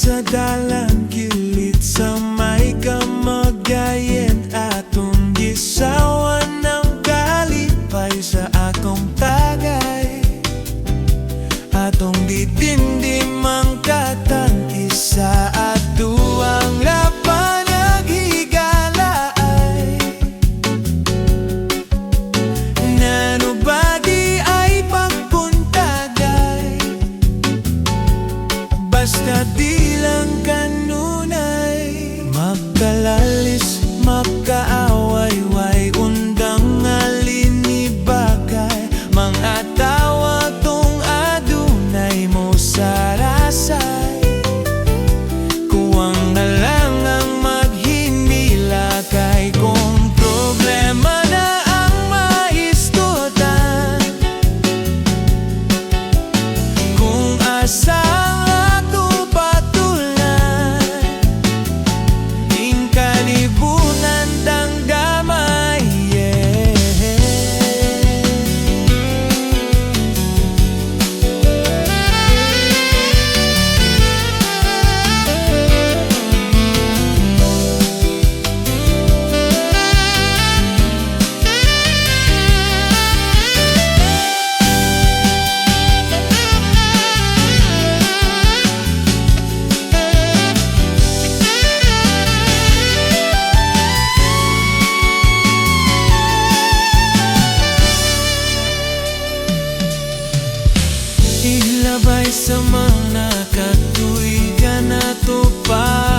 sa dalan kilit sa may kamagayen atong gisawan ng kalipay sa akong tagay atong ditindi mangkatang isa at duwang lapan naghigala ay nanubadi ay pagpuntagay basta di lang kanunay magkalalis magkaaway-way undang alinibagay mga tawag tong adunay mo sarasay kuwang na lang ang maghinila kay kung problema na ang maistutan kung asa ilabay sa mga katuigan na to pa